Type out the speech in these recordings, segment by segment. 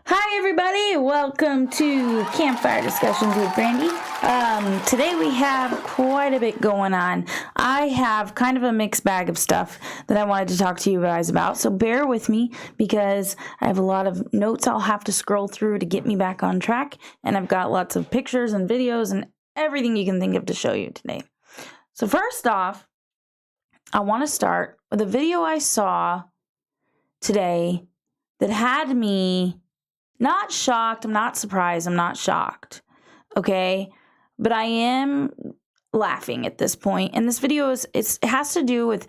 Hi everybody, welcome to Campfire Discussions with Brandy. Today we have quite a bit going on. I have kind of a mixed bag of stuff that I wanted to talk to you guys about, so bear with me because I have a lot of notes I'll have to scroll through to get me back on track, and I've got lots of pictures and videos and everything you can think of to show you today. So first off, I want to start with a video I saw today that had me not shocked, I'm not surprised, I'm not shocked, okay? But I am laughing at this point. And this video it has to do with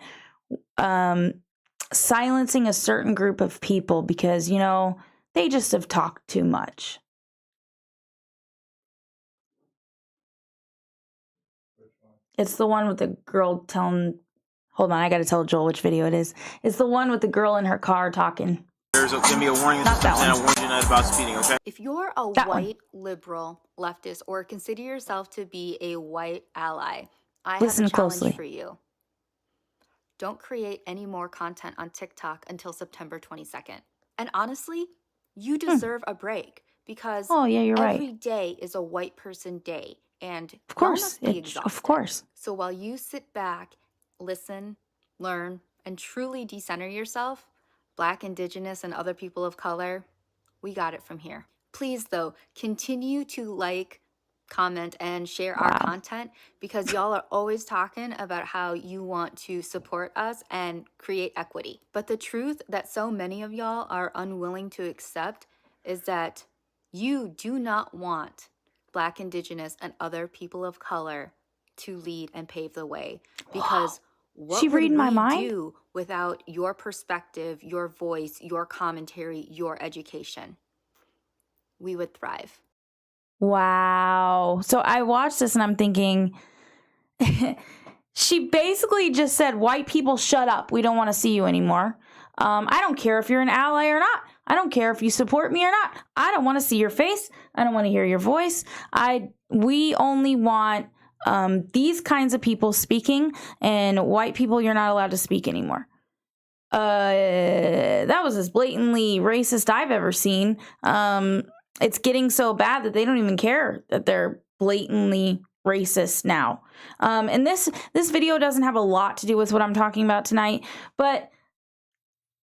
silencing a certain group of people because, you know, they just have talked too much. It's the one with the girl telling, hold on, I gotta tell Joel which video it is. It's the one with the girl in her car talking. There's going to be a warning Not that one. and I warned you not about speeding, okay? If you're a white liberal leftist or consider yourself to be a white ally, I have a challenge for you. Don't create any more content on TikTok until September 22nd. And honestly, you deserve a break because every day is a white person day. And of course, must be exhausted. Of course. So while you sit back, listen, learn, and truly decenter yourself, Black, Indigenous, and other people of color, we got it from here. Please, though, continue to like, comment, and share our content because y'all are always talking about how you want to support us and create equity. But the truth that so many of y'all are unwilling to accept is that you do not want Black, Indigenous, and other people of color to lead and pave the way because what would we do without your perspective, your voice, your commentary, your education? We would thrive. Wow. So I watched this and I'm thinking, she basically just said, white people, shut up. We don't want to see you anymore. I don't care if you're an ally or not. I don't care if you support me or not. I don't want to see your face. I don't want to hear your voice. We only want these kinds of people speaking, and white people, you're not allowed to speak anymore. That was as blatantly racist I've ever seen. It's getting so bad that they don't even care that they're blatantly racist now. And this video doesn't have a lot to do with what I'm talking about tonight, but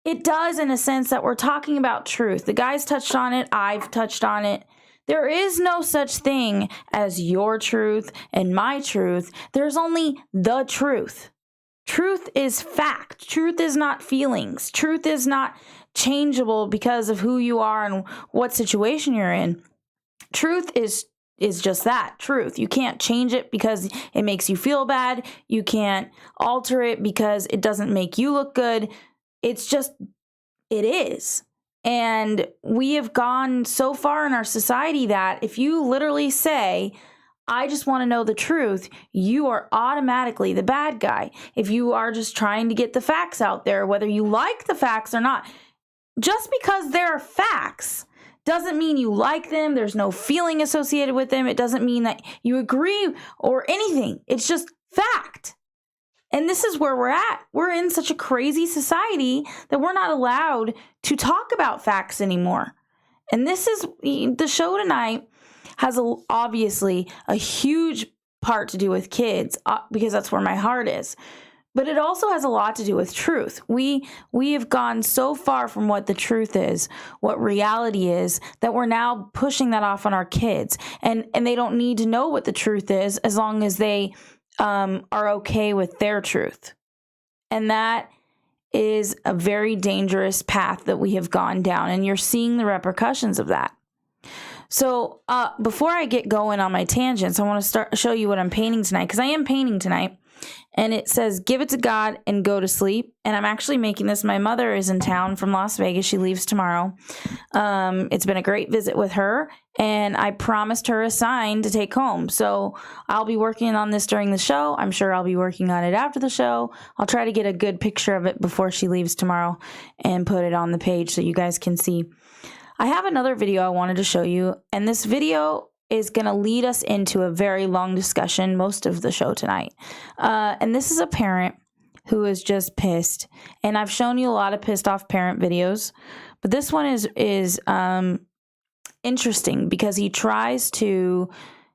it does in a sense that we're talking about truth. The guys touched on it. I've touched on it. There is no such thing as your truth and my truth. There's only the truth. Truth is fact. Truth is not feelings. Truth is not changeable because of who you are and what situation you're in. Truth is just that, truth. You can't change it because it makes you feel bad. You can't alter it because it doesn't make you look good. It's just, it is. And we have gone so far in our society that if you literally say, I just want to know the truth, you are automatically the bad guy. If you are just trying to get the facts out there, whether you like the facts or not, just because they're facts doesn't mean you like them. There's no feeling associated with them. It doesn't mean that you agree or anything. It's just fact. And this is where we're at. We're in such a crazy society that we're not allowed to talk about facts anymore. And this is, the show tonight has obviously a huge part to do with kids because that's where my heart is. But it also has a lot to do with truth. We have gone so far from what the truth is, what reality is, that we're now pushing that off on our kids. And they don't need to know what the truth is as long as they are okay with their truth. And that is a very dangerous path that we have gone down, and you're seeing the repercussions of that. So before I get going on my tangents, I want to show you what I'm painting tonight, because I am painting tonight. And it says, give it to God and go to sleep. And I'm actually making this. My mother is in town from Las Vegas. She leaves tomorrow. It's been a great visit with her. And I promised her a sign to take home. So I'll be working on this during the show. I'm sure I'll be working on it after the show. I'll try to get a good picture of it before she leaves tomorrow and put it on the page so you guys can see. I have another video I wanted to show you. And this video is going to lead us into a very long discussion most of the show tonight. And this is a parent who is just pissed. And I've shown you a lot of pissed off parent videos, but this one is interesting because he tries to,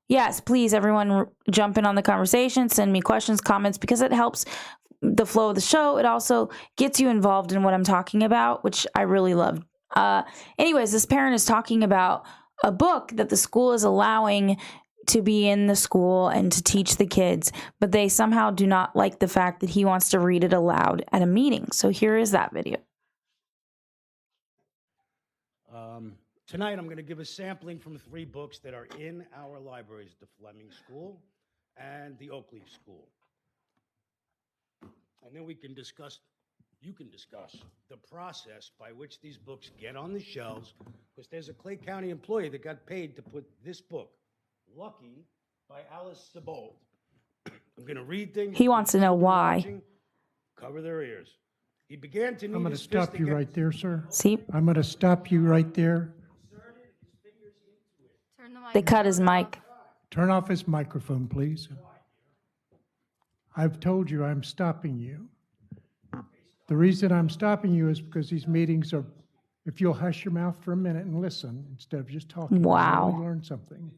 yes, please, everyone jump in on the conversation, send me questions, comments, because it helps the flow of the show. It also gets you involved in what I'm talking about, which I really love. Anyways, this parent is talking about a book that the school is allowing to be in the school and to teach the kids, but they somehow do not like the fact that he wants to read it aloud at a meeting. So here is that video. Tonight I'm going to give a sampling from 3 books that are in our libraries, the Fleming School and the Oak-Leaf School. And then we can discuss, you can discuss the process by which these books get on the shelves, because there's a Clay County employee that got paid to put this book, Lucky, by Alice Sebold. I'm going to read things. He wants to know why. Cover their ears. He began to need I'm going to stop you right there, sir. See? I'm going to stop you right there. They cut his mic. Turn off his microphone, please. I've told you I'm stopping you. The reason I'm stopping you is because these meetings are, if you'll hush your mouth for a minute and listen instead of just talking. Wow. You'll really learn something.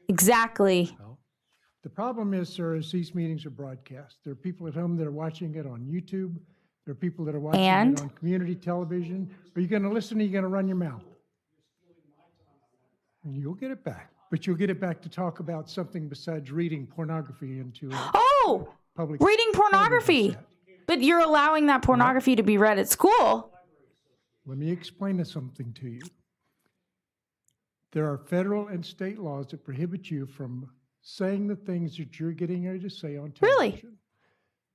Exactly. Well, the problem is, sir, is these meetings are broadcast. There are people at home that are watching it on YouTube. There are people that are watching And? it on community television. Are you going to listen or are you going to run your mouth? And you'll get it back. But you'll get it back to talk about something besides reading pornography into a Oh, public reading pornography. television set. But you're allowing that pornography to be read at school. Let me explain something to you. There are federal and state laws that prohibit you from saying the things that you're getting ready to say on television. Really?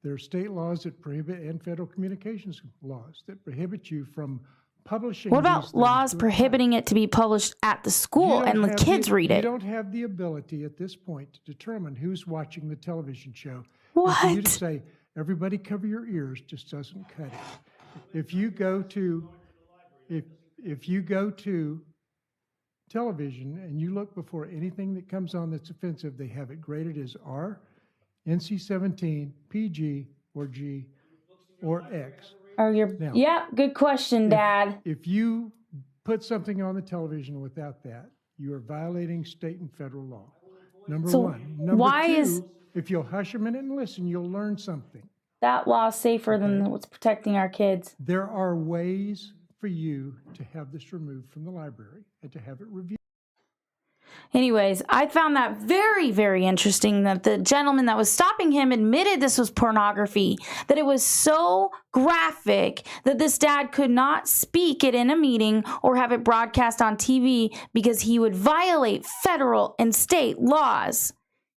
There are state laws that prohibit, and federal communications laws that prohibit you from publishing. What these about things laws to a prohibiting it to be published at the You school don't and the have kids read You it? don't have the ability at this point to determine who's watching the television show. What? And for you to say, everybody cover your ears, just doesn't cut it. If you go to television and you look before anything that comes on that's offensive, they have it graded as R, NC-17, PG, or G, or X. Or your Now, yeah, good question, Dad. If you put something on the television without that, you are violating state and federal law. Number So one. Number why two, is- if you'll hush a minute and listen, you'll learn something. That law's safer than Okay. what's protecting our kids. There are ways for you to have this removed from the library and to have it reviewed. Anyways, I found that very, very interesting that the gentleman that was stopping him admitted this was pornography, that it was so graphic that this dad could not speak it in a meeting or have it broadcast on TV because he would violate federal and state laws.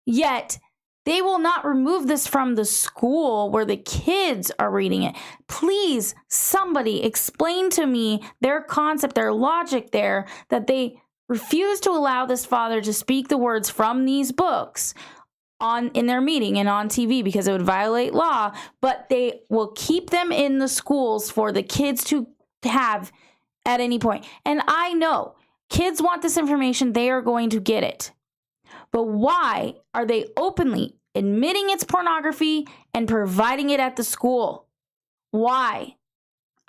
Yet, they will not remove this from the school where the kids are reading it. Please, somebody explain to me their concept, their logic there, that they refuse to allow this father to speak the words from these books in their meeting and on TV because it would violate law, but they will keep them in the schools for the kids to have at any point. And I know kids want this information, they are going to get it. But why are they openly admitting it's pornography and providing it at the school? Why?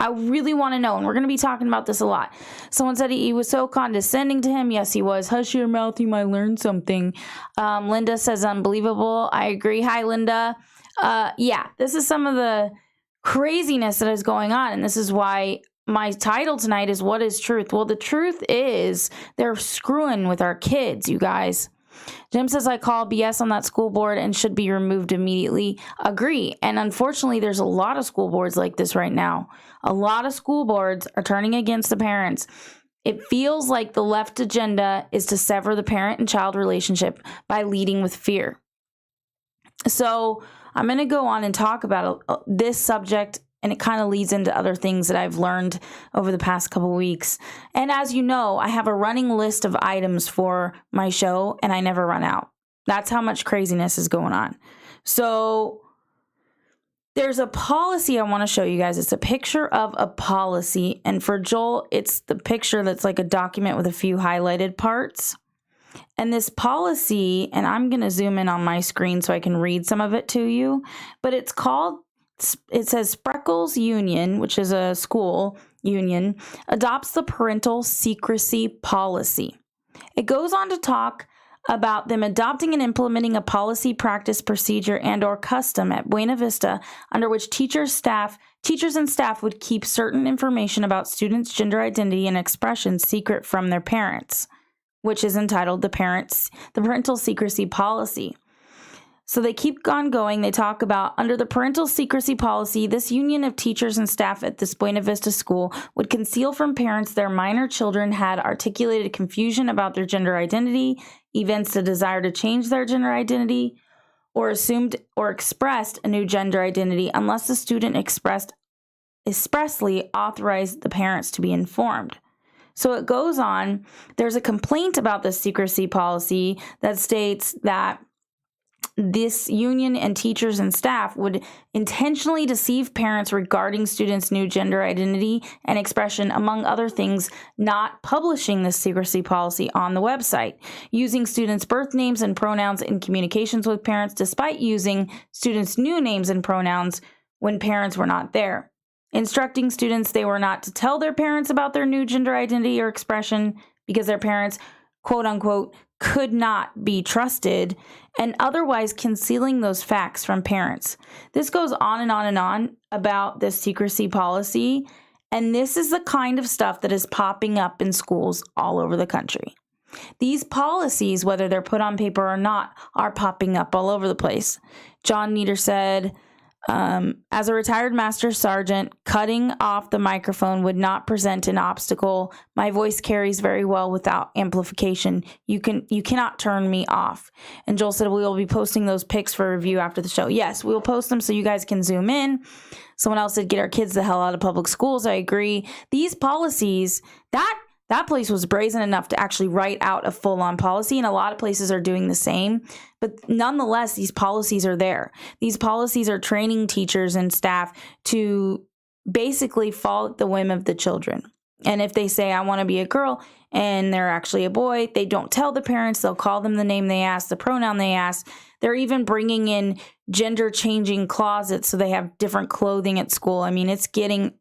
I really want to know, and we're going to be talking about this a lot. Someone said he was so condescending to him. Yes, he was. Hush your mouth, you might learn something. Linda says unbelievable. I agree. Hi, Linda. Yeah, this is some of the craziness that is going on, and this is why my title tonight is What is Truth? Well, the truth is they're screwing with our kids, you guys. Jim says, I call BS on that school board and should be removed immediately. Agree. And unfortunately, there's a lot of school boards like this right now. A lot of school boards are turning against the parents. It feels like the left agenda is to sever the parent and child relationship by leading with fear. So I'm going to go on and talk about this subject, and it kind of leads into other things that I've learned over the past couple weeks. And as you know, I have a running list of items for my show, and I never run out. That's how much craziness is going on. So there's a policy I want to show you guys. It's a picture of a policy. And for Joel, it's the picture that's like a document with a few highlighted parts. And this policy, and I'm going to zoom in on my screen so I can read some of it to you, but it's called it says Spreckles Union, which is a school union, adopts the parental secrecy policy. It goes on to talk about them adopting and implementing a policy, practice, procedure, and or custom at Buena Vista under which teachers and staff would keep certain information about students' gender identity and expression secret from their parents, which is entitled the parental secrecy policy. So they keep on going. They talk about under the parental secrecy policy, this union of teachers and staff at this Buena Vista school would conceal from parents their minor children had articulated confusion about their gender identity, evinced a desire to change their gender identity, or assumed or expressed a new gender identity unless the student expressly authorized the parents to be informed. So it goes on. There's a complaint about this secrecy policy that states that this union and teachers and staff would intentionally deceive parents regarding students' new gender identity and expression, among other things, not publishing this secrecy policy on the website, using students' birth names and pronouns in communications with parents, despite using students' new names and pronouns when parents were not there, instructing students they were not to tell their parents about their new gender identity or expression because their parents, quote unquote, could not be trusted, and otherwise concealing those facts from parents. This goes on and on and on about this secrecy policy, and this is the kind of stuff that is popping up in schools all over the country. These policies, whether they're put on paper or not, are popping up all over the place. John Nieder said, as a retired master sergeant, cutting off the microphone would not present an obstacle. My voice carries very well without amplification. You cannot turn me off. And Joel said, we will be posting those pics for review after the show. Yes, we will post them so you guys can zoom in. Someone else said, get our kids the hell out of public schools. I agree. These policies, that place was brazen enough to actually write out a full-on policy, and a lot of places are doing the same. But nonetheless, these policies are there. These policies are training teachers and staff to basically follow the whim of the children. And if they say, I want to be a girl, and they're actually a boy, they don't tell the parents. They'll call them the name they ask, the pronoun they ask. They're even bringing in gender-changing closets so they have different clothing at school. I mean, it's getting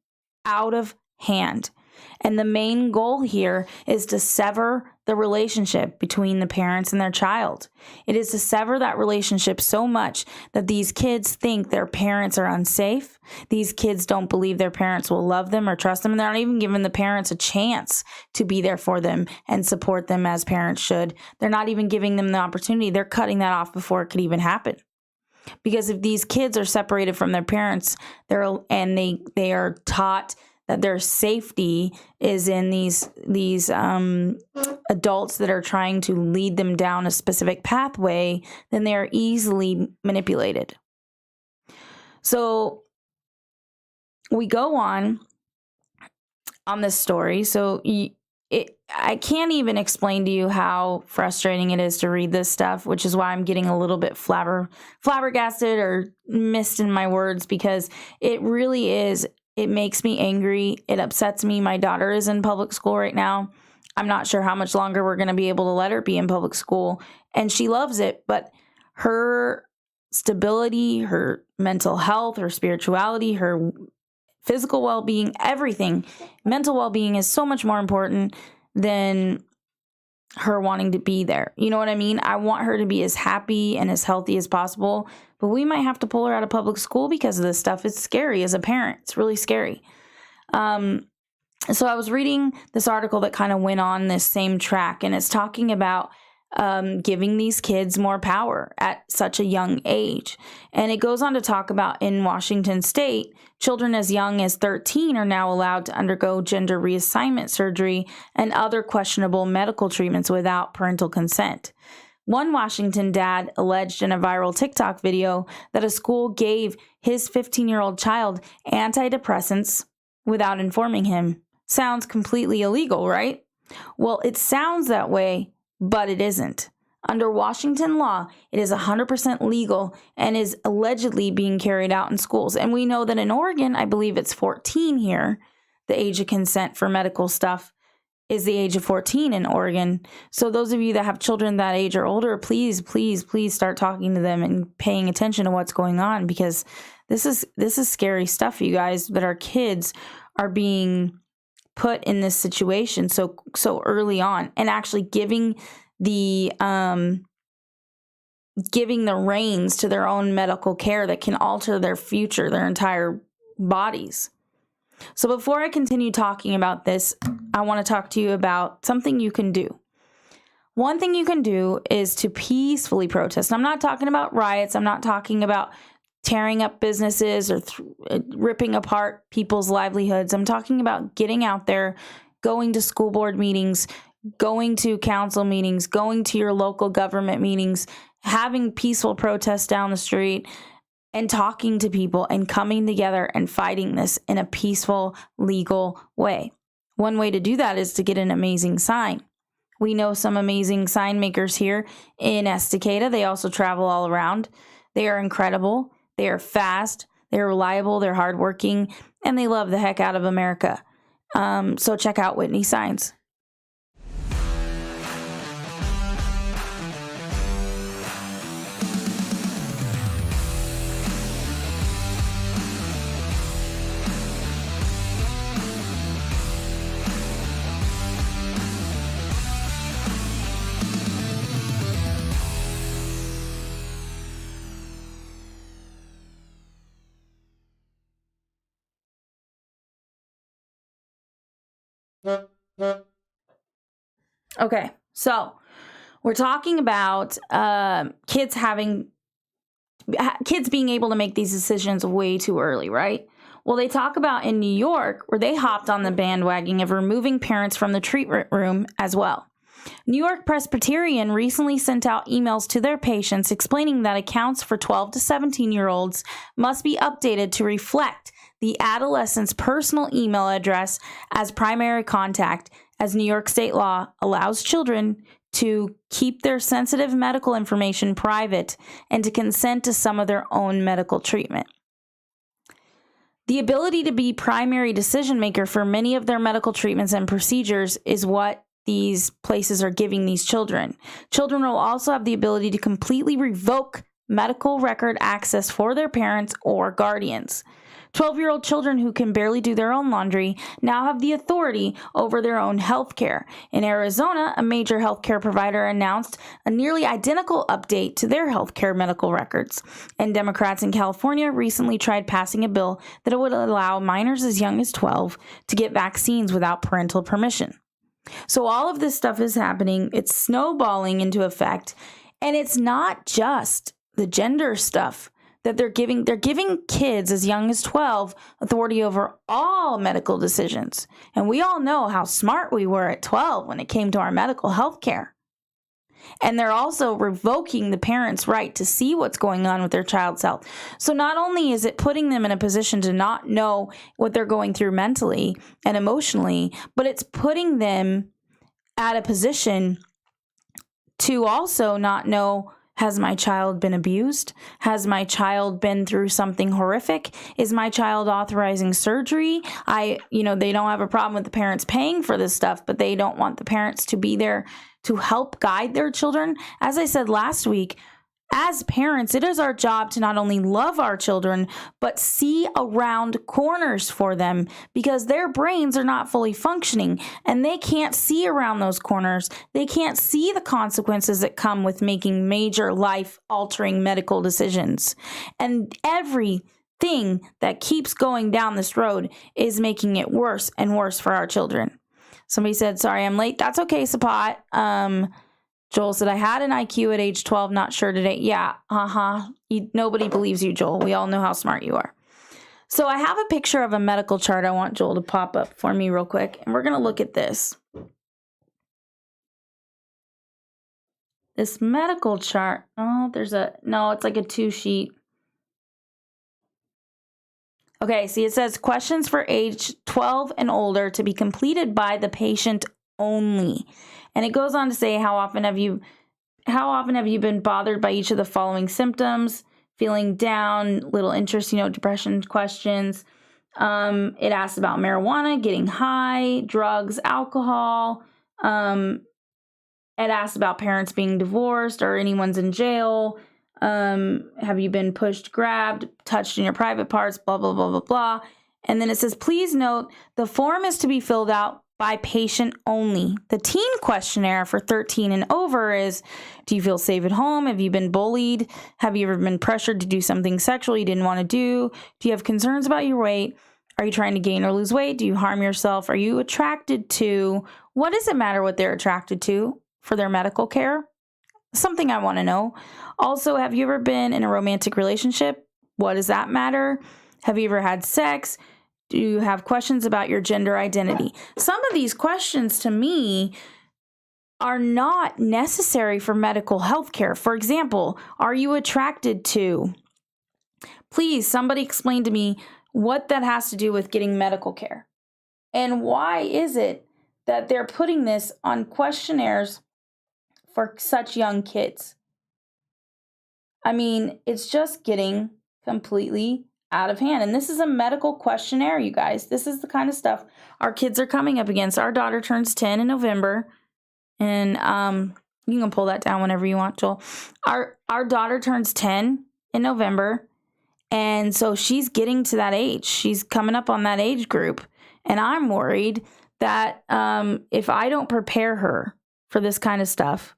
out of hand. And the main goal here is to sever the relationship between the parents and their child. It is to sever that relationship so much that these kids think their parents are unsafe. These kids don't believe their parents will love them or trust them. And they're not even giving the parents a chance to be there for them and support them as parents should. They're not even giving them the opportunity. They're cutting that off before it could even happen. Because if these kids are separated from their parents, they are taught that their safety is in these adults that are trying to lead them down a specific pathway, then they are easily manipulated. So we go on this story. So I can't even explain to you how frustrating it is to read this stuff, which is why I'm getting a little bit flabbergasted or missed in my words, because it really is. It makes me angry. It upsets me. My daughter is in public school right now. I'm not sure how much longer we're going to be able to let her be in public school. And she loves it, but her stability, her mental health, her spirituality, her physical well-being, everything, mental well-being is so much more important than her wanting to be there. You know what I mean? I want her to be as happy and as healthy as possible, but we might have to pull her out of public school because of this stuff. It's scary as a parent. It's really scary. So I was reading this article that kind of went on this same track, and it's talking about giving these kids more power at such a young age. And it goes on to talk about in Washington State, children as young as 13 are now allowed to undergo gender reassignment surgery and other questionable medical treatments without parental consent. One Washington dad alleged in a viral TikTok video that a school gave his 15-year-old child antidepressants without informing him. Sounds completely illegal, right? Well, it sounds that way, but it isn't. Under Washington law, it is 100% legal and is allegedly being carried out in schools. And we know that in Oregon, I believe it's 14 here, the age of consent for medical stuff. is the age of 14 in Oregon. So those of you that have children that age or older, please, please, please start talking to them and paying attention to what's going on, because this is scary stuff, you guys, that our kids are being put in this situation so early on, and actually giving the reins to their own medical care that can alter their future, their entire bodies. So before I continue talking about this, I want to talk to you about something you can do. One thing you can do is to peacefully protest. I'm not talking about riots. I'm not talking about tearing up businesses or ripping apart people's livelihoods. I'm talking about getting out there, going to school board meetings, going to council meetings, going to your local government meetings, having peaceful protests down the street, and talking to people and coming together and fighting this in a peaceful, legal way. One way to do that is to get an amazing sign. We know some amazing sign makers here in Estacada. They also travel all around. They are incredible. They are fast. They're reliable. They're hardworking. And they love the heck out of America. So check out Whitney Signs. Okay, so we're talking about kids being able to make these decisions way too early, right? Well, they talk about in New York where they hopped on the bandwagon of removing parents from the treatment room as well. New York Presbyterian recently sent out emails to their patients explaining that accounts for 12 to 17-year-olds must be updated to reflect the adolescent's personal email address as primary contact, as New York state law allows children to keep their sensitive medical information private and to consent to some of their own medical treatment. The ability to be primary decision maker for many of their medical treatments and procedures is what these places are giving these children. Children will also have the ability to completely revoke medical record access for their parents or guardians. 12-year-old children who can barely do their own laundry now have the authority over their own health care. In Arizona, a major healthcare provider announced a nearly identical update to their healthcare medical records. And Democrats in California recently tried passing a bill that would allow minors as young as 12 to get vaccines without parental permission. So all of this stuff is happening. It's snowballing into effect. And it's not just the gender stuff that they're giving kids as young as 12 authority over all medical decisions. And we all know how smart we were at 12 when it came to our medical health care. And they're also revoking the parents' right to see what's going on with their child's health. So not only is it putting them in a position to not know what they're going through mentally and emotionally, but it's putting them at a position to also not know, has my child been abused? Has my child been through something horrific? Is my child authorizing surgery? They don't have a problem with the parents paying for this stuff, but they don't want the parents to be there to help guide their children. As I said last week, as parents, it is our job to not only love our children, but see around corners for them, because their brains are not fully functioning and they can't see around those corners. They can't see the consequences that come with making major life-altering medical decisions. And everything that keeps going down this road is making it worse and worse for our children. Somebody said, sorry, I'm late. That's okay, Sapat. Joel said, I had an IQ at age 12, not sure today. Yeah, nobody believes you, Joel. We all know how smart you are. So I have a picture of a medical chart I want Joel to pop up for me real quick. And we're going to look at this. This medical chart. Oh, it's like a 2-sheet. Okay, see, it says questions for age 12 and older to be completed by the patient only. And it goes on to say, how often have you been bothered by each of the following symptoms? Feeling down, little interest, depression questions. It asks about marijuana, getting high, drugs, alcohol. It asks about parents being divorced or anyone's in jail. Have you been pushed, grabbed, touched in your private parts, blah, blah, blah, blah, blah. And then it says, please note, the form is to be filled out by patient only. The teen questionnaire for 13 and over is, do you feel safe at home? Have you been bullied? Have you ever been pressured to do something sexual you didn't want to do? Do you have concerns about your weight? Are you trying to gain or lose weight? Do you harm yourself? Are you attracted to? What does it matter what they're attracted to for their medical care? Something I want to know. Also, have you ever been in a romantic relationship? What does that matter? Have you ever had sex? Do you have questions about your gender identity? Some of these questions to me are not necessary for medical health care. For example, are you attracted to? Please, somebody explain to me what that has to do with getting medical care. And why is it that they're putting this on questionnaires for such young kids? I mean, it's just getting completely out of hand. And this is a medical questionnaire, you guys. This is the kind of stuff our kids are coming up against. Our daughter turns 10 in November. And you can pull that down whenever you want, Joel. Our daughter turns 10 in November. And so she's getting to that age. She's coming up on that age group. And I'm worried that if I don't prepare her for this kind of stuff,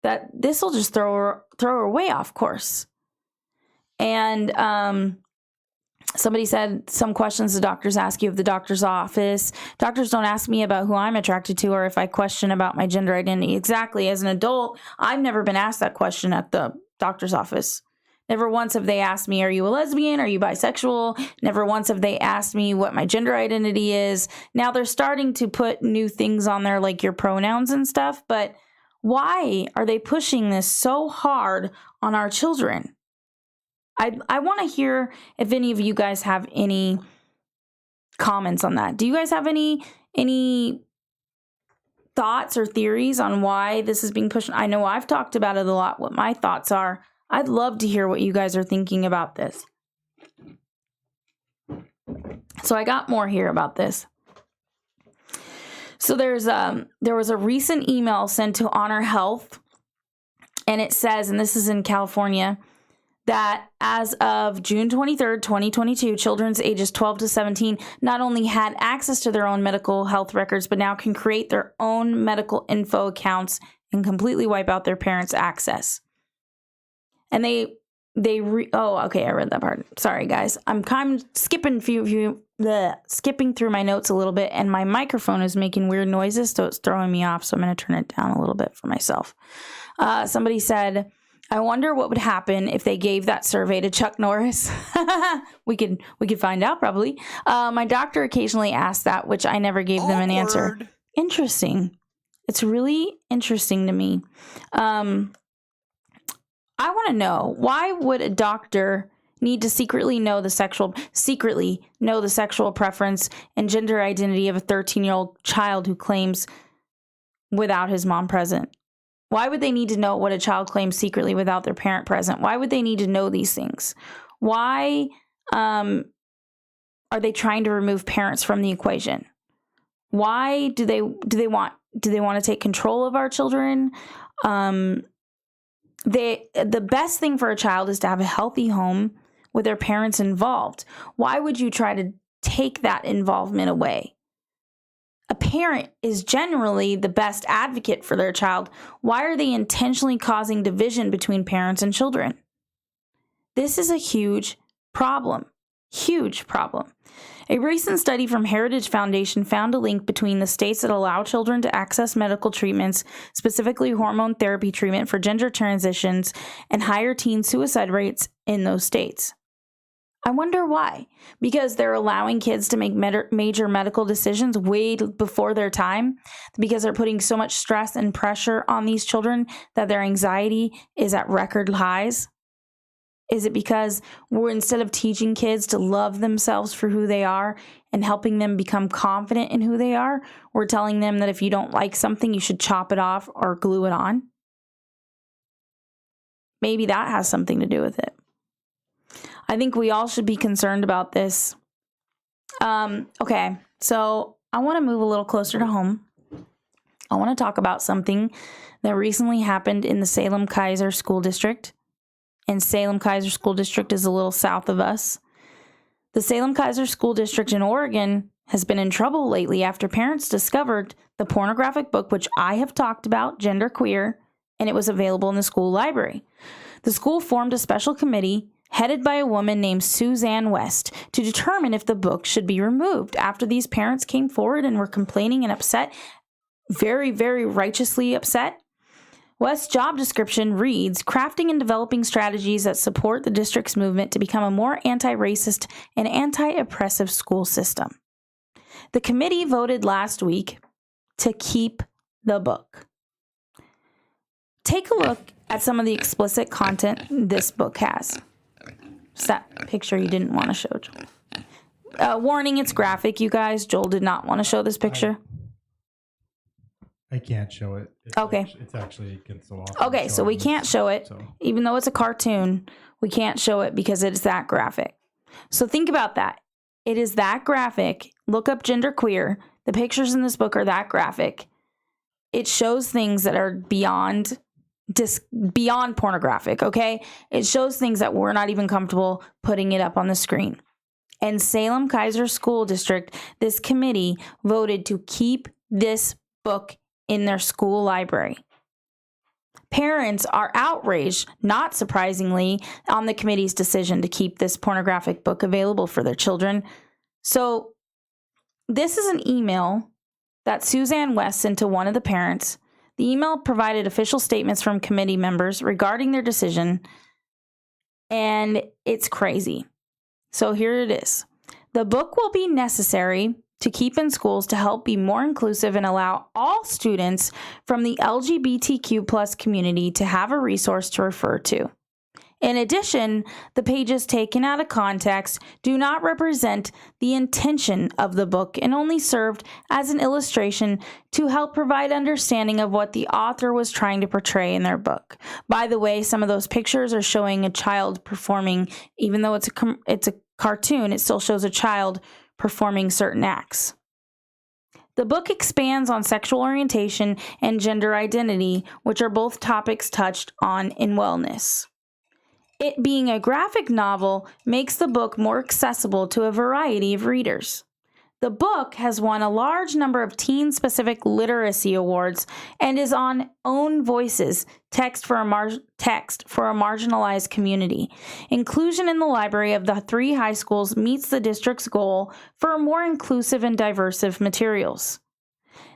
that this will just throw her way off course. And somebody said some questions the doctors ask you at the doctor's office. Doctors don't ask me about who I'm attracted to or if I question about my gender identity. Exactly. As an adult, I've never been asked that question at the doctor's office. Never once have they asked me, are you a lesbian? Are you bisexual? Never once have they asked me what my gender identity is. Now they're starting to put new things on there like your pronouns and stuff. But why are they pushing this so hard on our children? I want to hear if any of you guys have any comments on that. Do you guys have any thoughts or theories on why this is being pushed? I know I've talked about it a lot, what my thoughts are. I'd love to hear what you guys are thinking about this. So I got more here about this. So there was a recent email sent to Honor Health, and it says, and this is in California, that as of June 23rd, 2022, children's ages 12 to 17 not only had access to their own medical health records, but now can create their own medical info accounts and completely wipe out their parents' access. And I read that part. Sorry, guys. I'm kind of skipping through my notes a little bit, and my microphone is making weird noises, so it's throwing me off. So I'm going to turn it down a little bit for myself. Somebody said, I wonder what would happen if they gave that survey to Chuck Norris. we could find out probably. My doctor occasionally asked that, which I never gave them an answer. Interesting. It's really interesting to me. I want to know, why would a doctor need to secretly know the sexual preference and gender identity of a 13-year-old child who claims without his mom present? Why would they need to know what a child claims secretly without their parent present? Why would they need to know these things? Why are they trying to remove parents from the equation? Why do they want to take control of our children? The best thing for a child is to have a healthy home with their parents involved. Why would you try to take that involvement away? A parent is generally the best advocate for their child. Why are they intentionally causing division between parents and children? This is a huge problem. Huge problem. A recent study from Heritage Foundation found a link between the states that allow children to access medical treatments, specifically hormone therapy treatment for gender transitions, and higher teen suicide rates in those states. I wonder why. Because they're allowing kids to make major medical decisions way before their time, because they're putting so much stress and pressure on these children that their anxiety is at record highs. Is it because instead of teaching kids to love themselves for who they are and helping them become confident in who they are, we're telling them that if you don't like something, you should chop it off or glue it on? Maybe that has something to do with it. I think we all should be concerned about this. Okay, so I want to move a little closer to home. I want to talk about something that recently happened in the Salem Kaiser School District. And Salem Kaiser School District is a little south of us. The Salem Kaiser School District in Oregon has been in trouble lately after parents discovered the pornographic book, which I have talked about, Gender Queer, and it was available in the school library. The school formed a special committee headed by a woman named Suzanne West to determine if the book should be removed. After these parents came forward and were complaining and upset, very, very righteously upset, West's job description reads, crafting and developing strategies that support the district's movement to become a more anti-racist and anti-oppressive school system. The committee voted last week to keep the book. Take a look at some of the explicit content this book has. It's that picture you didn't want to show, Joel. Warning, it's graphic, you guys. Joel did not want to show this picture. I can't show it. It's actually against the law. Okay, so we can't show it. Even though it's a cartoon, we can't show it because it's that graphic. So think about that. It is that graphic. Look up Gender Queer. The pictures in this book are that graphic. It shows things that are beyond pornographic, okay? It shows things that we're not even comfortable putting it up on the screen. And Salem Kaiser School District, this committee voted to keep this book in their school library. Parents are outraged, not surprisingly, on the committee's decision to keep this pornographic book available for their children. So this is an email that Suzanne West sent to one of the parents. The email provided official statements from committee members regarding their decision, and it's crazy. So here it is. The book will be necessary to keep in schools to help be more inclusive and allow all students from the LGBTQ plus community to have a resource to refer to. In addition, the pages taken out of context do not represent the intention of the book and only served as an illustration to help provide understanding of what the author was trying to portray in their book. By the way, some of those pictures are showing a child performing, even though it's a cartoon, it still shows a child performing certain acts. The book expands on sexual orientation and gender identity, which are both topics touched on in wellness. It being a graphic novel makes the book more accessible to a variety of readers. The book has won a large number of teen-specific literacy awards and is on Own Voices, text for a marginalized community. Inclusion in the library of the 3 high schools meets the district's goal for more inclusive and diverse materials.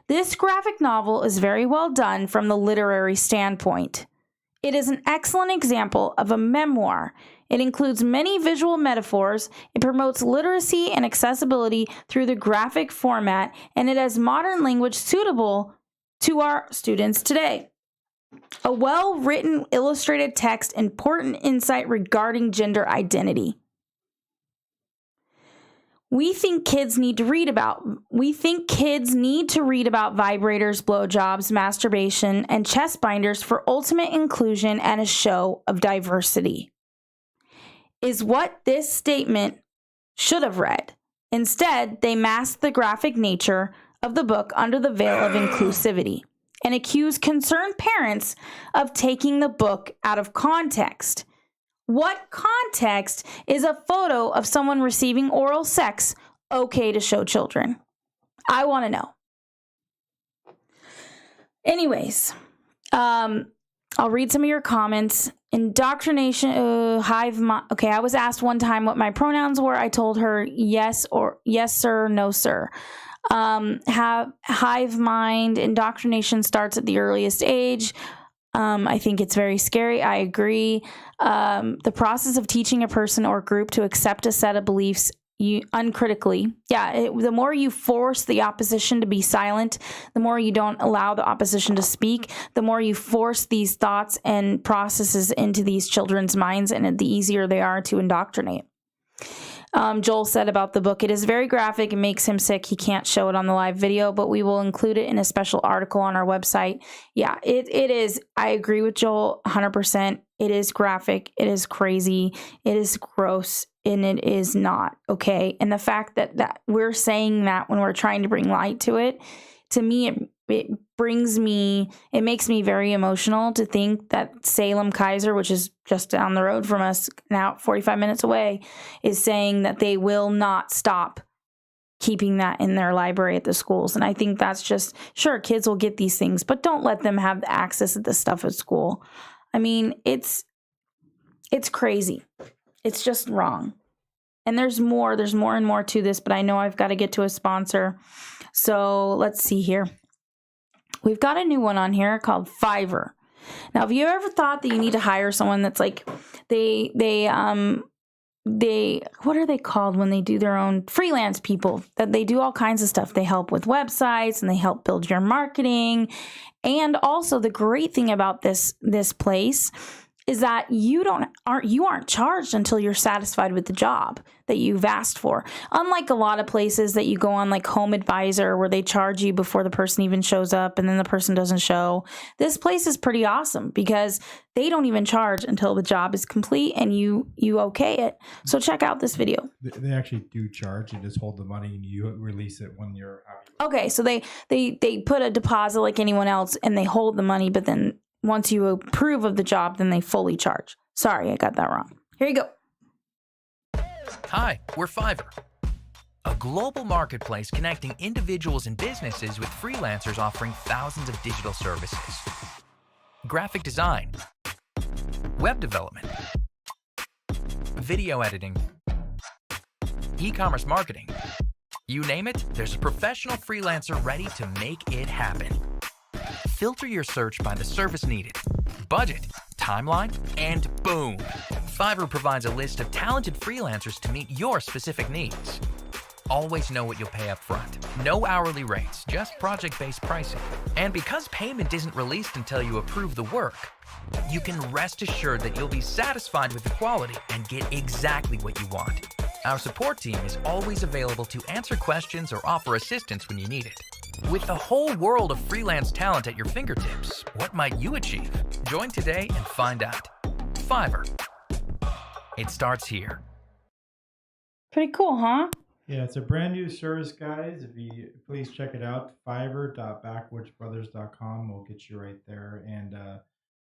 This graphic novel is very well done from the literary standpoint. It is an excellent example of a memoir. It includes many visual metaphors, it promotes literacy and accessibility through the graphic format, and it has modern language suitable to our students today. A well-written, illustrated text, important insight regarding gender identity. We think kids need to read about vibrators, blowjobs, masturbation, and chest binders for ultimate inclusion and a show of diversity. Is what this statement should have read. Instead, they masked the graphic nature of the book under the veil of inclusivity and accused concerned parents of taking the book out of context. What context is a photo of someone receiving oral sex okay to show children? I want to know. Anyways, I'll read some of your comments. Indoctrination, hive mind. Okay, I was asked one time what my pronouns were. I told her yes, sir, no, sir. Have hive mind. Indoctrination starts at the earliest age. I think it's very scary. I agree. The process of teaching a person or group to accept a set of beliefs uncritically. The more you force the opposition to be silent, the more you don't allow the opposition to speak, the more you force these thoughts and processes into these children's minds, and the easier they are to indoctrinate. Joel said about the book. It is very graphic. It makes him sick. He can't show it on the live video, but we will include it in a special article on our website. Yeah, it is. I agree with Joel 100%. It is graphic. It is crazy. It is gross. And it is not okay. And the fact that we're saying that when we're trying to bring light to it, to me, it makes me very emotional to think that Salem Kaiser, which is just down the road from us now, 45 minutes away, is saying that they will not stop keeping that in their library at the schools. And I think that's just, sure, kids will get these things, but don't let them have access to this stuff at school. I mean, it's crazy. It's just wrong. And there's more and more to this, but I know I've got to get to a sponsor. So let's see here. We've got a new one on here called Fiverr. Now, have you ever thought that you need to hire someone that's like, they what are they called when they do their own freelance people, that they do all kinds of stuff. They help with websites and they help build your marketing. And also the great thing about this place is that you aren't charged until you're satisfied with the job that you've asked for. Unlike a lot of places that you go on, like Home Advisor, where they charge you before the person even shows up and then the person doesn't show. This place is pretty awesome because they don't even charge until the job is complete and you okay it. So check out this video. They actually do charge. You just hold the money and you release it when you're happy. Okay, so they put a deposit like anyone else and they hold the money, but then once you approve of the job, then they fully charge. Sorry, I got that wrong. Here you go. Hi, we're Fiverr, a global marketplace connecting individuals and businesses with freelancers offering thousands of digital services. Graphic design, web development, video editing, e-commerce marketing. You name it, there's a professional freelancer ready to make it happen. Filter your search by the service needed, budget, timeline, and boom! Fiverr provides a list of talented freelancers to meet your specific needs. Always know what you'll pay up front. No hourly rates, just project-based pricing. And because payment isn't released until you approve the work, you can rest assured that you'll be satisfied with the quality and get exactly what you want. Our support team is always available to answer questions or offer assistance when you need it. With the whole world of freelance talent at your fingertips, what might you achieve? Join today and find out. Fiverr. It starts here. Pretty cool, huh? Yeah, it's a brand new service, guys. If you please check it out, fiverr.backwoodsbrothers.com will get you right there, and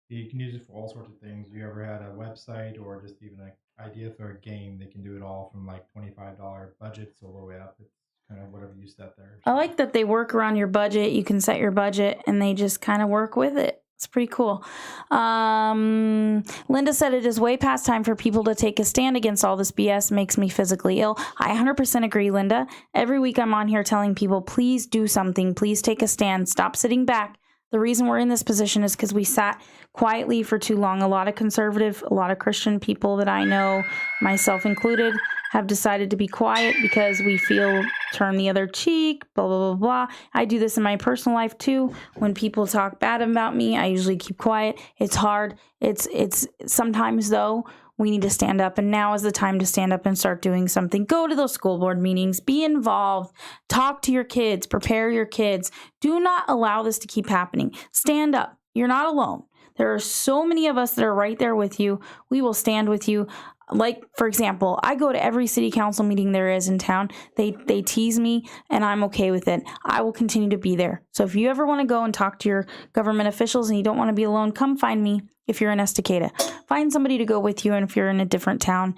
you can use it for all sorts of things. If you ever had a website or just even an idea for a game, they can do it all from like $25 budgets all the way up. It's kind of whatever you set there. I like that they work around your budget. You can set your budget and they just kind of work with it. It's pretty cool. Linda said it is way past time for people to take a stand against all this BS. Makes me physically ill. I 100% agree, Linda. Every week I'm on here telling people, please do something. Please take a stand. Stop sitting back. The reason we're in this position is because we sat quietly for too long. A lot of conservative, a lot of Christian people that I know, myself included, have decided to be quiet because we feel turn the other cheek, blah, blah, blah, blah. I do this in my personal life too. When people talk bad about me, I usually keep quiet. It's hard. It's sometimes though, we need to stand up, and now is the time to stand up and start doing something. Go to those school board meetings, be involved, talk to your kids, prepare your kids. Do not allow this to keep happening. Stand up. You're not alone. There are so many of us that are right there with you. We will stand with you. Like, for example, I go to every city council meeting there is in town. They tease me, and I'm okay with it. I will continue to be there. So if you ever want to go and talk to your government officials and you don't want to be alone, come find me if you're in Estacada. Find somebody to go with you, and if you're in a different town.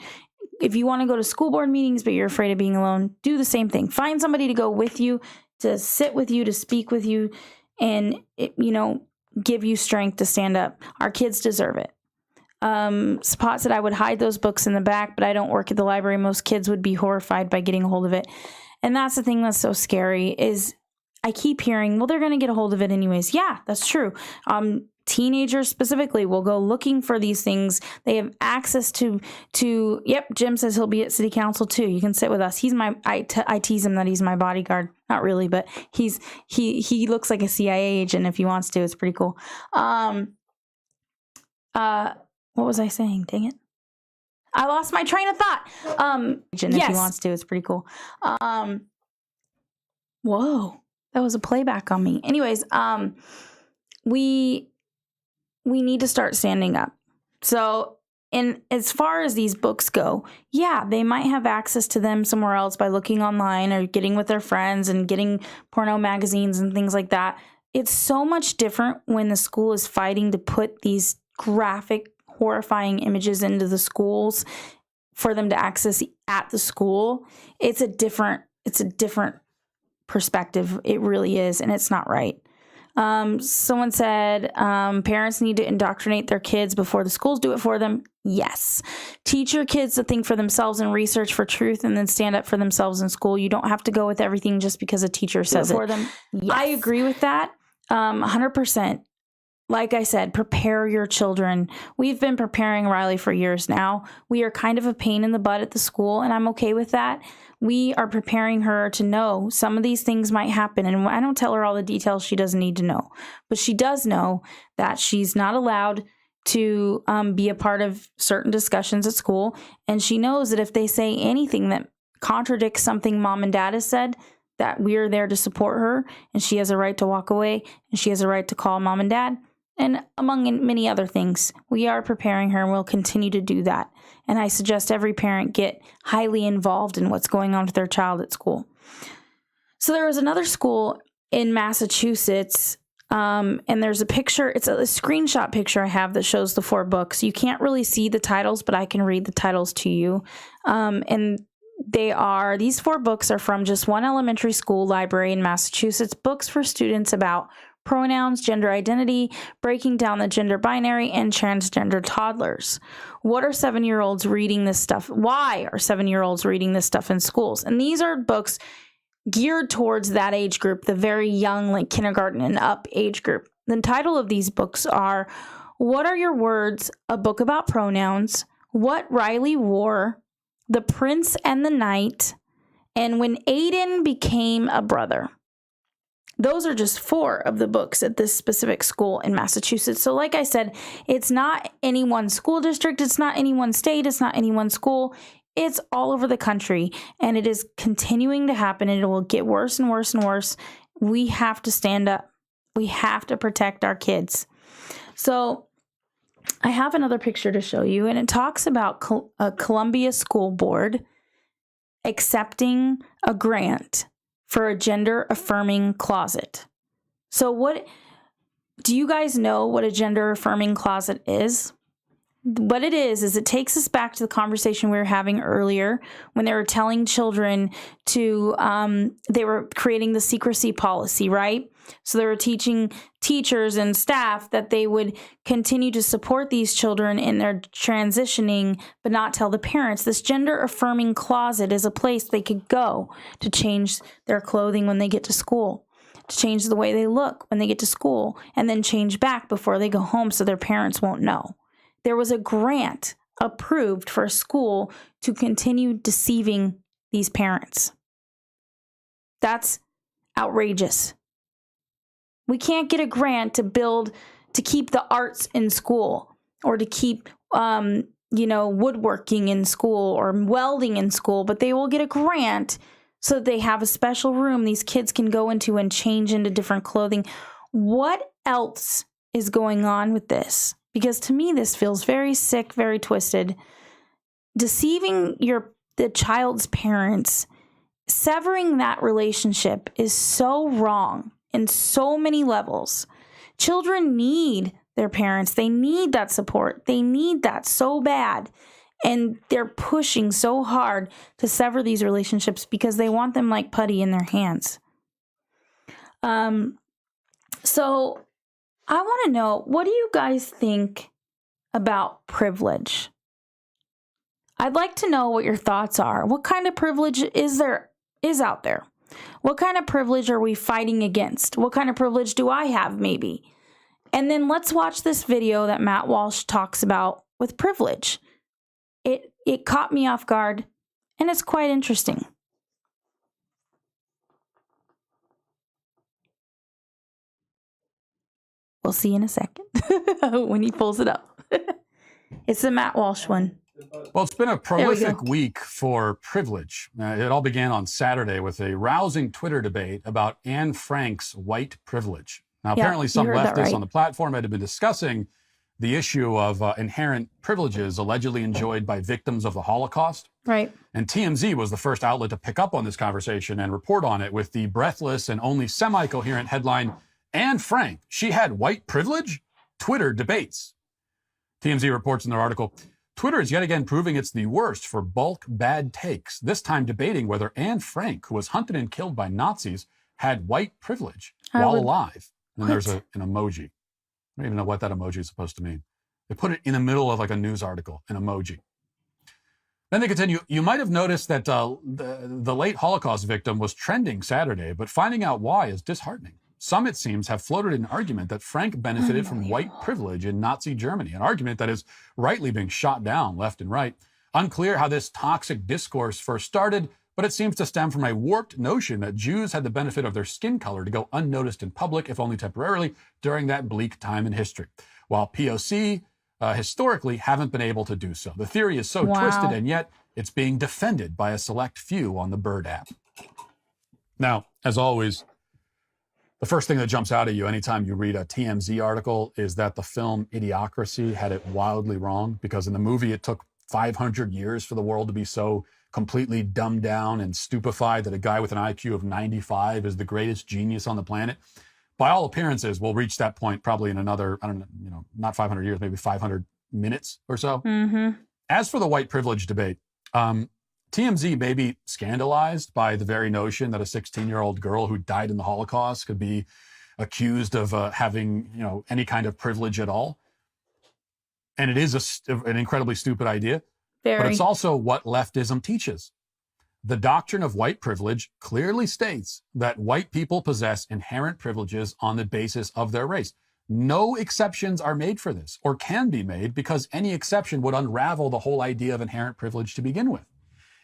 If you want to go to school board meetings but you're afraid of being alone, do the same thing. Find somebody to go with you, to sit with you, to speak with you, and, give you strength to stand up. Our kids deserve it. Spot said I would hide those books in the back, but I don't work at the library. Most kids would be horrified by getting a hold of it. And that's the thing that's so scary is I keep hearing, well, they're going to get a hold of it anyways. Yeah, that's true. Teenagers specifically will go looking for these things. They have access to yep, Jim says he'll be at city council too. You can sit with us. I tease him that he's my bodyguard. Not really, but he looks like a CIA agent if he wants to. It's pretty cool. What was I saying? Dang it. I lost my train of thought. If he wants to, it's pretty cool. Whoa, that was a playback on me. Anyways, we need to start standing up. So, and as far as these books go, yeah, they might have access to them somewhere else by looking online or getting with their friends and getting porno magazines and things like that. It's so much different when the school is fighting to put these graphic, horrifying images into the schools for them to access at the school. It's a different perspective. It really is, and it's not right. Someone said parents need to indoctrinate their kids before the schools do it for them. Yes. Teach your kids to think for themselves and research for truth and then stand up for themselves in school. You don't have to go with everything just because a teacher says it for them. Yes. I agree with that 100%. Like I said, prepare your children. We've been preparing Riley for years now. We are kind of a pain in the butt at the school, and I'm okay with that. We are preparing her to know some of these things might happen, and I don't tell her all the details she doesn't need to know. But she does know that she's not allowed to be a part of certain discussions at school, and she knows that if they say anything that contradicts something mom and dad has said, that we are there to support her, and she has a right to walk away, and she has a right to call mom and dad. And among many other things, we are preparing her and we'll continue to do that. And I suggest every parent get highly involved in what's going on with their child at school. So there was another school in Massachusetts, and there's a picture. It's a screenshot picture I have that shows the 4 books. You can't really see the titles, but I can read the titles to you. And these 4 books are from just one elementary school library in Massachusetts, books for students about pronouns, gender identity, breaking down the gender binary, and transgender toddlers. What are 7-year-olds reading this stuff? Why are 7-year-olds reading this stuff in schools? And these are books geared towards that age group, the very young, like kindergarten and up age group. The title of these books are What Are Your Words? A Book About Pronouns, What Riley Wore, The Prince and the Knight, and When Aiden Became a Brother. Those are just 4 of the books at this specific school in Massachusetts. So like I said, it's not any one school district. It's not any one state. It's not any one school. It's all over the country. And it is continuing to happen. And it will get worse and worse and worse. We have to stand up. We have to protect our kids. So I have another picture to show you. And it talks about a Columbia School Board accepting a grant for a gender-affirming closet. So what do you guys know what a gender-affirming closet is? What it is it takes us back to the conversation we were having earlier when they were telling children to, they were creating the secrecy policy, right? So they were teaching teachers and staff that they would continue to support these children in their transitioning, but not tell the parents. This gender-affirming closet is a place they could go to change their clothing when they get to school, to change the way they look when they get to school, and then change back before they go home so their parents won't know. There was a grant approved for a school to continue deceiving these parents. That's outrageous. We can't get a grant to keep the arts in school or to keep, woodworking in school or welding in school, but they will get a grant so that they have a special room these kids can go into and change into different clothing. What else is going on with this? Because to me, this feels very sick, very twisted. Deceiving the child's parents, severing that relationship is so wrong in so many levels. Children need their parents. They need that support. They need that so bad. And they're pushing so hard to sever these relationships because they want them like putty in their hands. So I want to know, what do you guys think about privilege? I'd like to know what your thoughts are. What kind of privilege is out there? What kind of privilege are we fighting against? What kind of privilege do I have, maybe? And then let's watch this video that Matt Walsh talks about with privilege. It caught me off guard, and it's quite interesting. We'll see in a second when he pulls it up. It's the Matt Walsh one. Well, it's been a we prolific go. week for privilege. It all began on Saturday with a rousing Twitter debate about Anne Frank's white privilege. Now, Yeah, apparently you some heard that leftists right. on the platform had been discussing the issue of inherent privileges allegedly enjoyed by victims of the Holocaust. Right. And TMZ was the first outlet to pick up on this conversation and report on it with the breathless and only semi-coherent headline, Anne Frank, she had white privilege? Twitter debates. TMZ reports in their article, Twitter is yet again proving it's the worst for bulk bad takes, this time debating whether Anne Frank, who was hunted and killed by Nazis, had white privilege while alive. And there's an emoji. I don't even know what that emoji is supposed to mean. They put it in the middle of like a news article, an emoji. Then they continue, you might have noticed that the late Holocaust victim was trending Saturday, but finding out why is disheartening. Some, it seems, have floated an argument that Frank benefited from white privilege in Nazi Germany, an argument that is rightly being shot down left and right. Unclear how this toxic discourse first started, but it seems to stem from a warped notion that Jews had the benefit of their skin color to go unnoticed in public, if only temporarily, during that bleak time in history, while POC historically haven't been able to do so. The theory is so twisted, and yet it's being defended by a select few on the Bird app. Now, as always, the first thing that jumps out at you anytime you read a TMZ article is that the film Idiocracy had it wildly wrong, because in the movie it took 500 years for the world to be so completely dumbed down and stupefied that a guy with an IQ of 95 is the greatest genius on the planet. By all appearances, we'll reach that point probably in another, I don't know, not 500 years, maybe 500 minutes or so. Mm-hmm. As for the white privilege debate, TMZ may be scandalized by the very notion that a 16-year-old girl who died in the Holocaust could be accused of having, any kind of privilege at all. And it is an incredibly stupid idea, but it's also what leftism teaches. The doctrine of white privilege clearly states that white people possess inherent privileges on the basis of their race. No exceptions are made for this, or can be made, because any exception would unravel the whole idea of inherent privilege to begin with.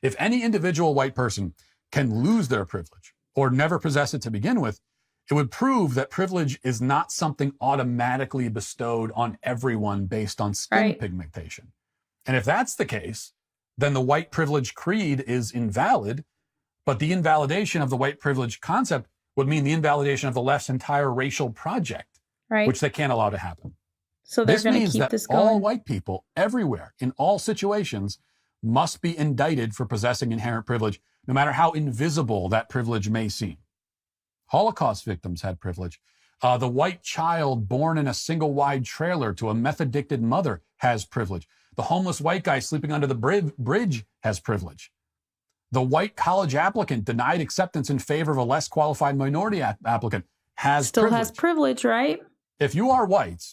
If any individual white person can lose their privilege or never possess it to begin with, it would prove that privilege is not something automatically bestowed on everyone based on skin pigmentation. And if that's the case, then the white privilege creed is invalid, but the invalidation of the white privilege concept would mean the invalidation of the left's entire racial project, which they can't allow to happen. So they're going to keep this going. All white people everywhere, in all situations, must be indicted for possessing inherent privilege, no matter how invisible that privilege may seem. Holocaust victims had privilege. The white child born in a single-wide trailer to a meth-addicted mother has privilege. The homeless white guy sleeping under the bridge has privilege. The white college applicant denied acceptance in favor of a less qualified minority applicant has Still has privilege, right? If you are white,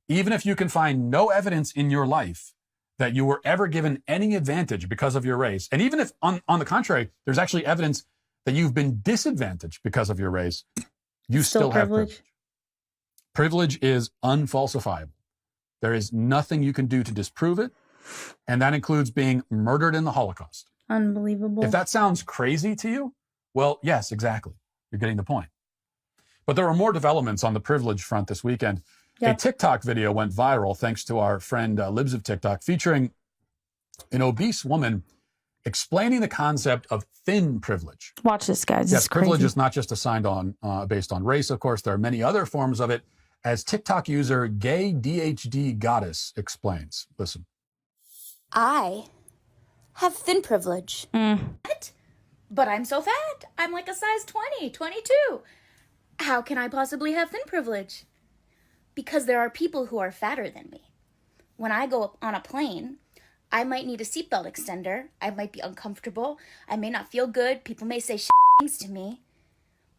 even if you can find no evidence in your life that you were ever given any advantage because of your race, and even if, on the contrary, there's actually evidence that you've been disadvantaged because of your race, you still have privilege. Privilege is unfalsifiable. There is nothing you can do to disprove it, and that includes being murdered in the Holocaust. Unbelievable. If that sounds crazy to you, well, yes, exactly. You're getting the point. But there were more developments on the privilege front this weekend. Yep. A TikTok video went viral thanks to our friend Libs of TikTok, featuring an obese woman explaining the concept of thin privilege. Watch this, guys. Yes, privilege is not just assigned on based on race. Of course, there are many other forms of it, as TikTok user Gay DHD Goddess explains. Listen. I have thin privilege. What? But I'm so fat. I'm like a size 20, 22. How can I possibly have thin privilege? Because there are people who are fatter than me. When I go up on a plane, I might need a seatbelt extender. I might be uncomfortable. I may not feel good. People may say things to me.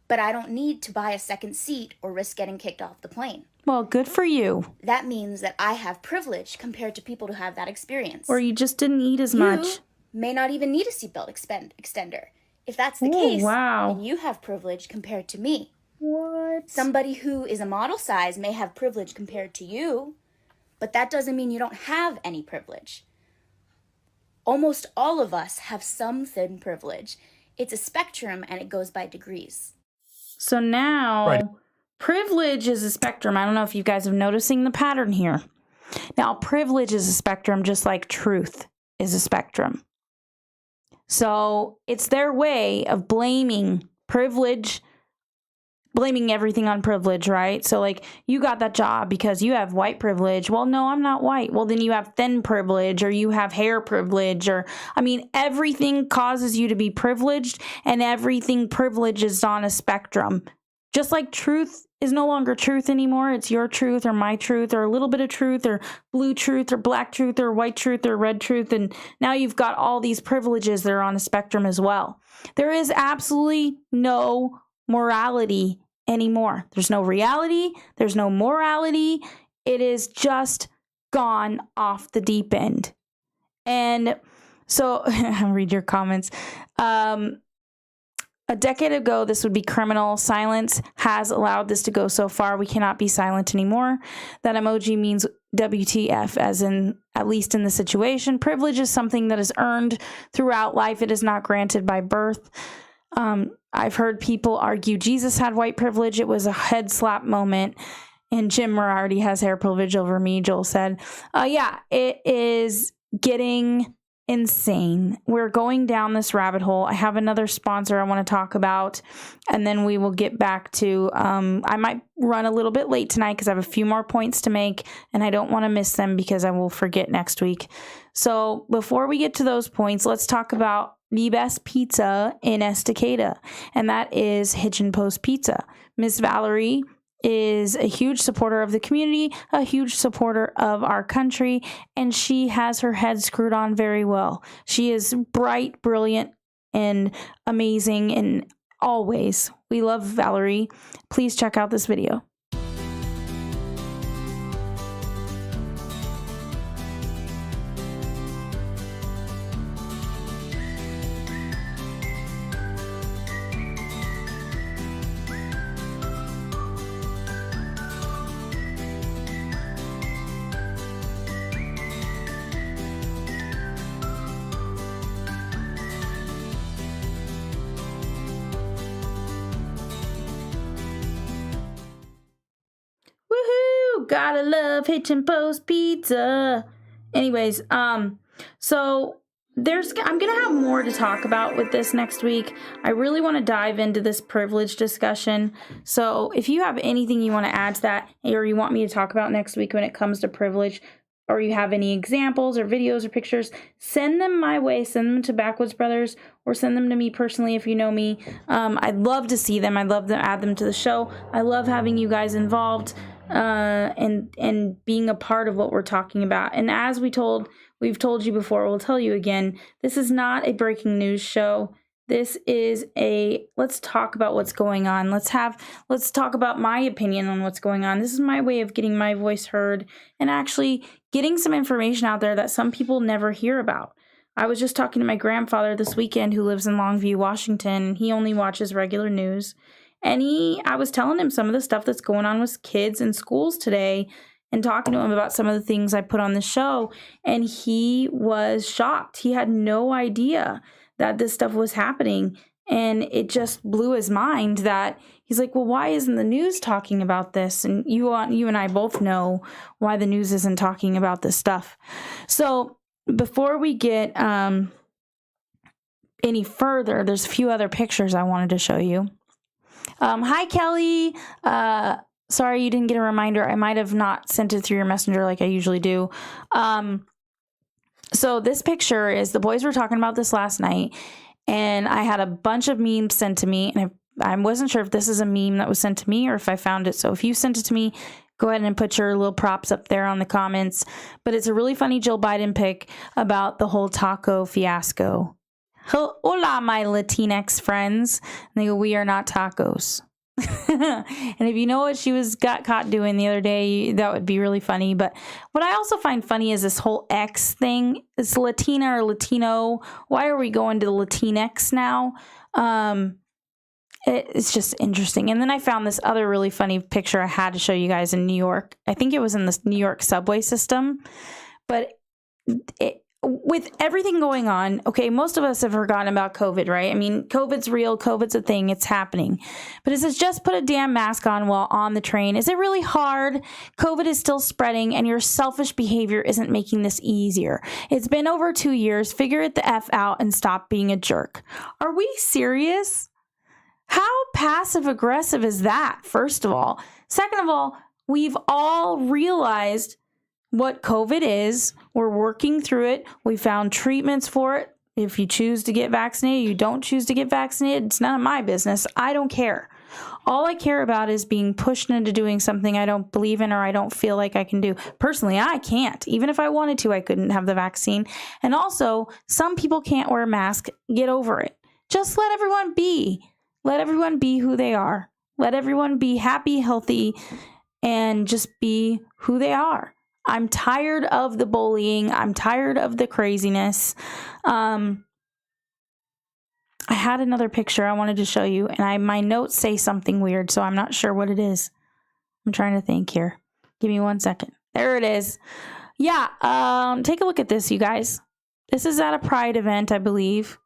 But I don't need to buy a second seat or risk getting kicked off the plane. Well, good for you. That means that I have privilege compared to people who have that experience. Or you just didn't eat as much. You may not even need a seatbelt extender. If that's the case, then you have privilege compared to me. What? Somebody who is a model size may have privilege compared to you, but that doesn't mean you don't have any privilege. Almost all of us have some thin privilege. It's a spectrum and it goes by degrees. So now, privilege is a spectrum. I don't know if you guys are noticing the pattern here. Now, privilege is a spectrum, just like truth is a spectrum. So it's their way of blaming privilege, blaming everything on privilege, right? So like, you got that job because you have white privilege. Well, no, I'm not white. Well, then you have thin privilege, or you have hair privilege, or, I mean, everything causes you to be privileged, and everything privilege is on a spectrum. Just like truth is no longer truth anymore. It's your truth or my truth, or a little bit of truth, or blue truth or black truth or white truth or red truth. And now you've got all these privileges that are on a spectrum as well. There is absolutely no morality anymore. There's no reality. There's no morality. It is just gone off the deep end. And so I'll read your comments. A decade ago, this would be criminal. Silence has allowed this to go so far. We cannot be silent anymore. That emoji means WTF, as in, at least in the situation. Privilege is something that is earned throughout life. It is not granted by birth. I've heard people argue Jesus had white privilege. It was a head slap moment. And Jim Moriarty has hair privilege over me, Joel said. Yeah, it is getting insane. We're going down this rabbit hole. I have another sponsor I want to talk about, and then we will get back to, I might run a little bit late tonight because I have a few more points to make, and I don't want to miss them because I will forget next week. So before we get to those points, let's talk about the best pizza in Estacada, and that is Hitch and Post Pizza. Miss Valerie is a huge supporter of the community, a huge supporter of our country, and she has her head screwed on very well. She is bright, brilliant, and amazing in all ways. We love Valerie. Please check out this video. Woohoo! Gotta love Hitch and Post Pizza. Anyways, so I'm gonna have more to talk about with this next week. I really want to dive into this privilege discussion. So if you have anything you want to add to that, or you want me to talk about next week when it comes to privilege, or you have any examples or videos or pictures, send them my way. Send them to Backwoods Brothers, or send them to me personally if you know me. I'd love to see them. I'd love to add them to the show. I love having you guys involved and being a part of what we're talking about. And as we've told you before, we'll tell you again, this is not a breaking news show. This is let's talk about what's going on. Let's talk about my opinion on what's going on. This is my way of getting my voice heard and actually getting some information out there that some people never hear about. I was just talking to my grandfather this weekend, who lives in Longview, Washington. He only watches regular news. And I was telling him some of the stuff that's going on with kids in schools today, and talking to him about some of the things I put on the show. And he was shocked. He had no idea that this stuff was happening. And it just blew his mind that he's like, well, why isn't the news talking about this? And you and I both know why the news isn't talking about this stuff. So before we get any further, there's a few other pictures I wanted to show you. Hi, Kelly. Sorry you didn't get a reminder. I might have not sent it through your messenger like I usually do. So this picture is, the boys were talking about this last night, and I had a bunch of memes sent to me, and I wasn't sure if this is a meme that was sent to me or if I found it. So if you sent it to me, go ahead and put your little props up there on the comments. But it's a really funny Jill Biden pic about the whole taco fiasco. Hola, my Latinx friends. And they go, we are not tacos. And if you know what she got caught doing the other day, that would be really funny. But what I also find funny is this whole X thing. It's Latina or Latino. Why are we going to the Latinx now? It's just interesting. And then I found this other really funny picture I had to show you guys in New York. I think it was in the New York subway system. But with everything going on, okay, most of us have forgotten about COVID, right? I mean, COVID's real, COVID's a thing, it's happening. But it says just put a damn mask on while on the train. Is it really hard? COVID is still spreading, and your selfish behavior isn't making this easier. It's been over 2 years. Figure it the F out and stop being a jerk. Are we serious? How passive aggressive is that, first of all? Second of all, we've all realized what COVID is. We're working through it. We found treatments for it. If you choose to get vaccinated, you don't choose to get vaccinated, it's none of my business. I don't care. All I care about is being pushed into doing something I don't believe in or I don't feel like I can do. Personally, I can't. Even if I wanted to, I couldn't have the vaccine. And also, some people can't wear a mask. Get over it. Just let everyone be. Let everyone be who they are. Let everyone be happy, healthy, and just be who they are. I'm tired of the bullying. I'm tired of the craziness. I had another picture I wanted to show you, and my notes say something weird, so I'm not sure what it is. I'm trying to think here. Give me 1 second. There it is. Yeah, take a look at this, you guys. This is at a Pride event, I believe,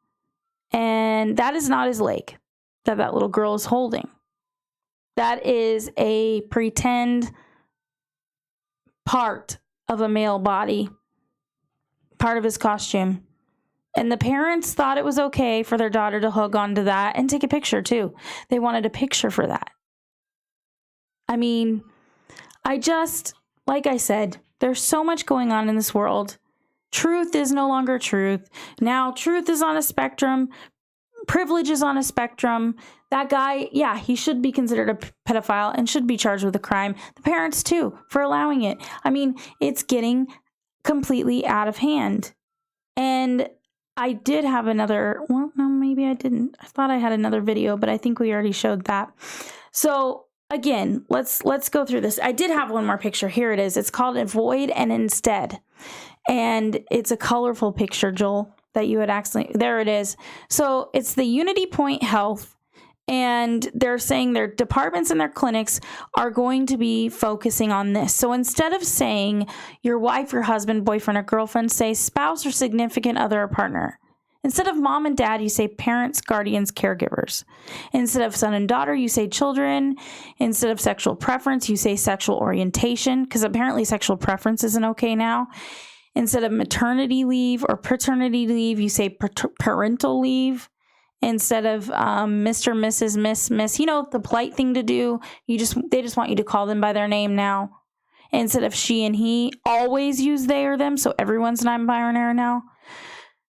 and that is not his leg that little girl is holding. That is a pretend part of a male body, part of his costume. And the parents thought it was okay for their daughter to hug onto that and take a picture too. They wanted a picture for that. I mean, like I said, there's so much going on in this world. Truth is no longer truth. Now, truth is on a spectrum. Privilege is on a spectrum. That guy, yeah, he should be considered a pedophile and should be charged with a crime. The parents, too, for allowing it. I mean, it's getting completely out of hand. And I did have another, well, no, maybe I didn't. I thought I had another video, but I think we already showed that. So, again, let's go through this. I did have one more picture. Here it is. It's called Avoid and Instead. And it's a colorful picture, Joel, that you had accidentally, there it is. So it's the Unity Point Health, and they're saying their departments and their clinics are going to be focusing on this. So instead of saying your wife, your husband, boyfriend, or girlfriend, say spouse or significant other or partner. Instead of mom and dad, you say parents, guardians, caregivers. Instead of son and daughter, you say children. Instead of sexual preference, you say sexual orientation, because apparently sexual preference isn't okay now. Instead of maternity leave or paternity leave, you say parental leave. Instead of Mr., Mrs., Miss, you know, the polite thing to do. They just want you to call them by their name now. Instead of she and he, always use they or them, so everyone's non-binary now.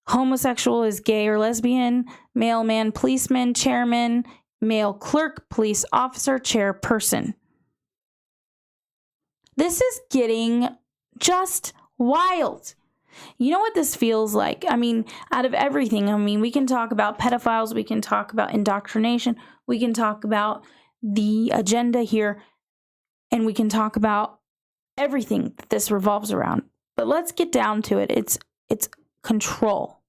Homosexual is gay or lesbian. Male man, policeman, chairman. Male clerk, police officer, chairperson. This is getting just wild. You know what this feels like? I mean, out of everything, I mean, we can talk about pedophiles, we can talk about indoctrination, we can talk about the agenda here, and we can talk about everything that this revolves around. But let's get down to it. It's control.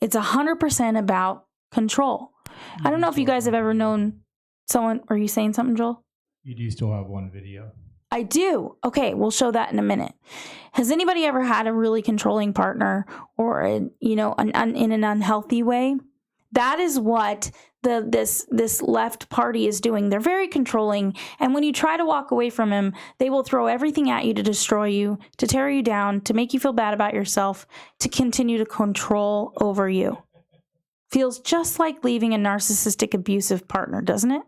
It's 100% about control. I don't know if you guys have ever known someone. Are you saying something, Joel? You do still have one video. I do. Okay, we'll show that in a minute. Has anybody ever had a really controlling partner or, in an unhealthy way? That is what this left party is doing. They're very controlling, and when you try to walk away from him, they will throw everything at you to destroy you, to tear you down, to make you feel bad about yourself, to continue to control over you. Feels just like leaving a narcissistic, abusive partner, doesn't it?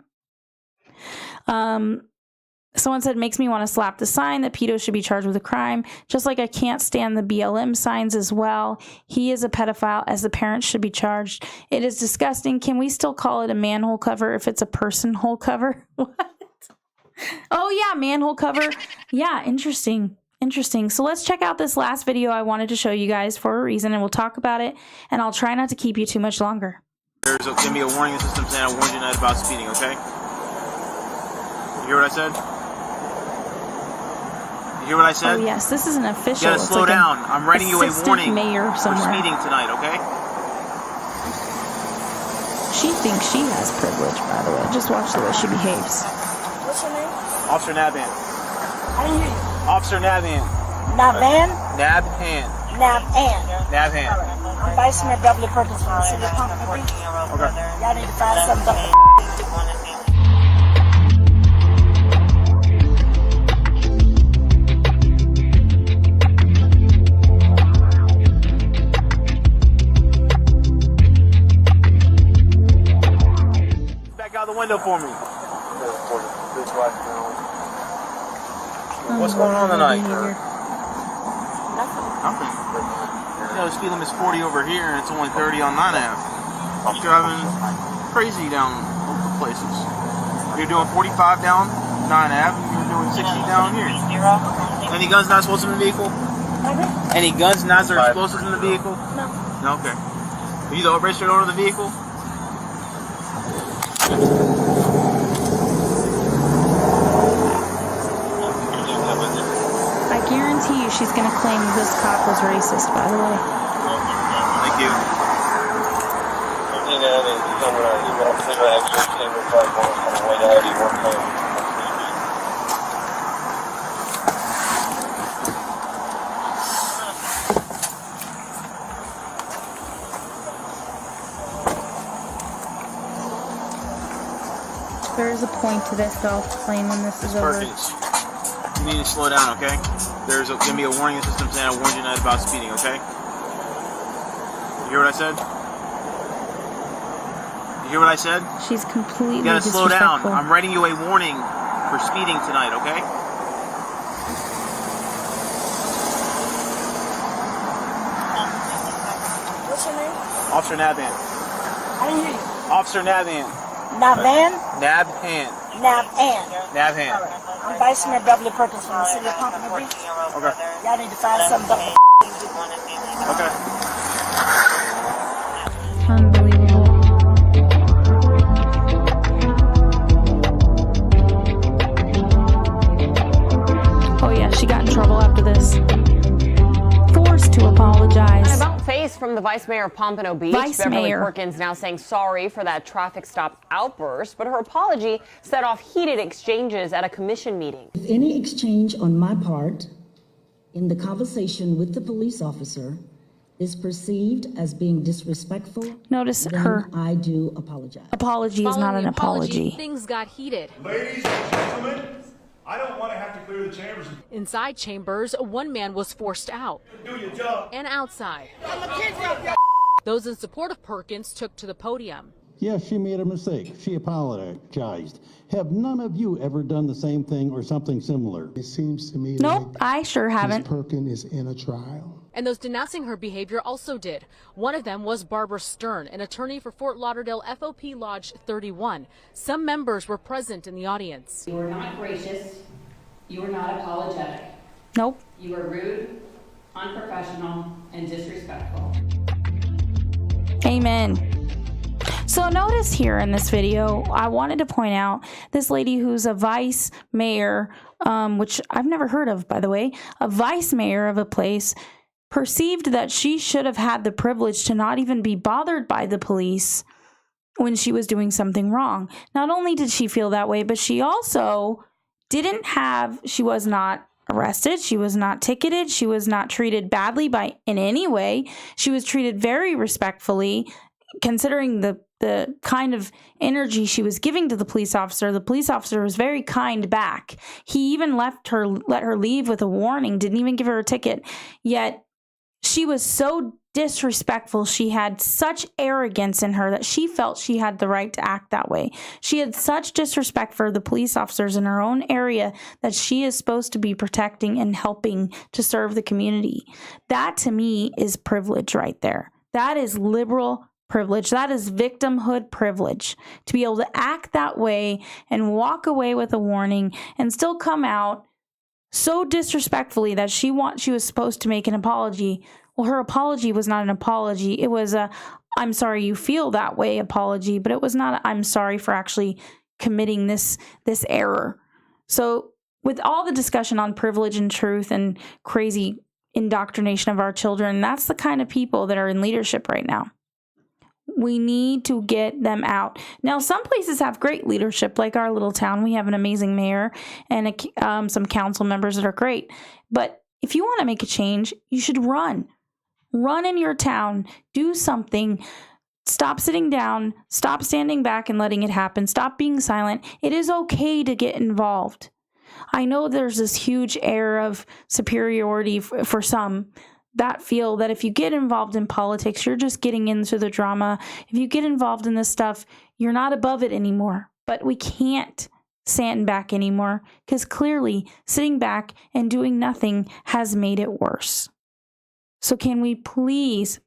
Someone said, makes me want to slap the sign that pedos should be charged with a crime, just like I can't stand the BLM signs as well. He is a pedophile, as the parents should be charged. It is disgusting. Can we still call it a manhole cover if it's a person hole cover? What? Oh, yeah, manhole cover. Yeah, interesting. So let's check out this last video I wanted to show you guys for a reason, and we'll talk about it, and I'll try not to keep you too much longer. There's going to be a warning system saying I warned you tonight about speeding, okay? You hear what I said? You hear what I said? Oh, yes, this is an official. You gotta slow down. I'm writing you a warning mayor for somewhere. speeding tonight, okay? She thinks she has privilege, by the way. Just watch the way she behaves. What's your name? Officer Nabhan. I didn't hear you. Officer Nabhan. Nabhan? Nabhan. Nav Ann. Nav Hand. I'm Vice Mayor Beverly Perkins from the city of Pompano Beach. Okay. Y'all need to find something up. Back out the window for me. What's going on tonight? Nothing. You know, the speed limit's 40 over here, and it's only 30 on 9 Ave. You're driving crazy down both places. You're doing 45 down 9 Ave, and you're doing 60 down here. Any guns not explosives in the vehicle? Any guns not explosives in the vehicle? No. No, okay. Are you the registered owner of the vehicle? I guarantee you she's going to claim this cop was racist, by the way. Thank you. There is a point to this, though, claiming this is over. Perkins, you need to slow down, okay? There's going to be a warning system saying I warned you tonight about speeding, okay? You hear what I said? You hear what I said? She's completely You gotta slow down. disrespectful. I'm writing you a warning for speeding tonight, okay? What's your name? Officer Naban. I didn't hear you. Officer Naban. Nav Ann? Nab Hand. Nav Ann. Nab Hand. I'm Vice Mayor Beverly Perkins from the city of Pompano Beach. Okay. Y'all need to find something up. Okay. Unbelievable. Oh yeah, she got in trouble after this. Forced to apologize. An about face from the Vice Mayor of Pompano Beach. Vice Beverly Mayor. Perkins now saying sorry for that traffic stop outburst, but her apology set off heated exchanges at a commission meeting. If any exchange on my part in the conversation with the police officer is perceived as being disrespectful, Notice then her I do apologize. apology is not an apology. Things got heated. Ladies and gentlemen, I don't want to have to clear the chambers. Inside chambers, one man was forced out. Do your job. And outside. Those in support of Perkins took to the podium. Yes, she made a mistake. She apologized. Have none of you ever done the same thing or something similar? It seems to me Nope, I sure haven't. Ms. Perkins is in a trial. And those denouncing her behavior also did. One of them was Barbara Stern, an attorney for Fort Lauderdale FOP Lodge 31. Some members were present in the audience. You were not gracious. You were not apologetic. Nope. You were rude, unprofessional, and disrespectful. Amen. So notice here in this video, I wanted to point out this lady who's a vice mayor, which I've never heard of, by the way, a vice mayor of a place, perceived that she should have had the privilege to not even be bothered by the police when she was doing something wrong. Not only did she feel that way, but she also she was not arrested, she was not ticketed, she was not treated badly in any way. She was treated very respectfully, considering the kind of energy she was giving to the police officer. The police officer was very kind back. He even let her leave with a warning, didn't even give her a ticket. Yet she was so disrespectful. She had such arrogance in her that she felt she had the right to act that way. She had such disrespect for the police officers in her own area that she is supposed to be protecting and helping to serve the community. That to me is privilege right there. That is liberal privilege. That is victimhood privilege, to be able to act that way and walk away with a warning and still come out so disrespectfully that she was supposed to make an apology. Well, her apology was not an apology. It was a "I'm sorry you feel that way" apology, but it was not a "I'm sorry for actually committing this error." So with all the discussion on privilege and truth and crazy indoctrination of our children, that's the kind of people that are in leadership right now. We need to get them out. Now, some places have great leadership, like our little town. We have an amazing mayor and some council members that are great. But if you want to make a change, you should run. Run in your town. Do something. Stop sitting down. Stop standing back and letting it happen. Stop being silent. It is okay to get involved. I know there's this huge air of superiority for some that feel that if you get involved in politics, you're just getting into the drama. If you get involved in this stuff, you're not above it anymore. But we can't stand back anymore because clearly sitting back and doing nothing has made it worse. So can we please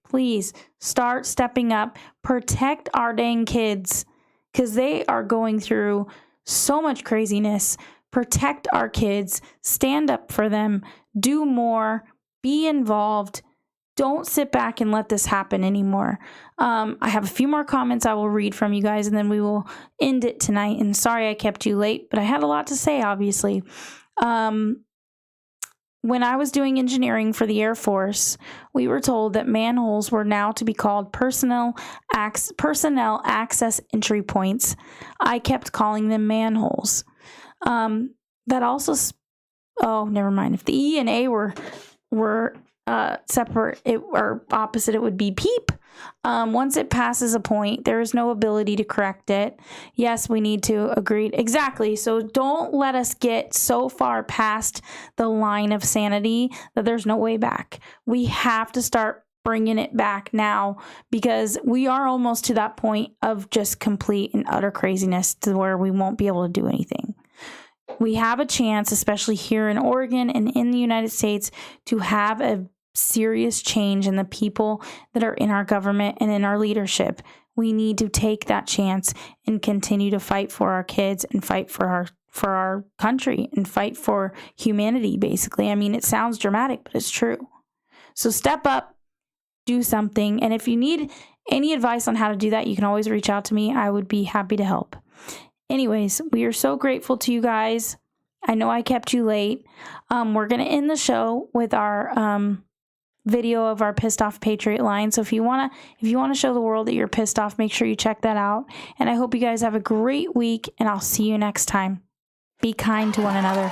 start stepping up, protect our dang kids because they are going through so much craziness. Protect our kids, stand up for them, do more, be involved. Don't sit back and let this happen anymore. I have a few more comments I will read from you guys, and then we will end it tonight. And sorry I kept you late, but I had a lot to say, obviously. When I was doing engineering for the Air Force, we were told that manholes were now to be called personnel access entry points. I kept calling them manholes. That also, never mind. If the E and A were separate or opposite, it would be peep. Once it passes a point, there is no ability to correct it. Yes, we need to agree. Exactly. So don't let us get so far past the line of sanity that there's no way back. We have to start bringing it back now because we are almost to that point of just complete and utter craziness to where we won't be able to do anything. We have a chance, especially here in Oregon and in the United States, to have a serious change in the people that are in our government and in our leadership. We need to take that chance and continue to fight for our kids and fight for our country and fight for humanity, basically. I mean, it sounds dramatic, but it's true. So step up, do something. And if you need any advice on how to do that, you can always reach out to me. I would be happy to help. Anyways, we are so grateful to you guys. I know I kept you late. We're going to end the show with our video of our Pissed Off Patriot line. So if you want to show the world that you're pissed off, make sure you check that out. And I hope you guys have a great week, and I'll see you next time. Be kind to one another.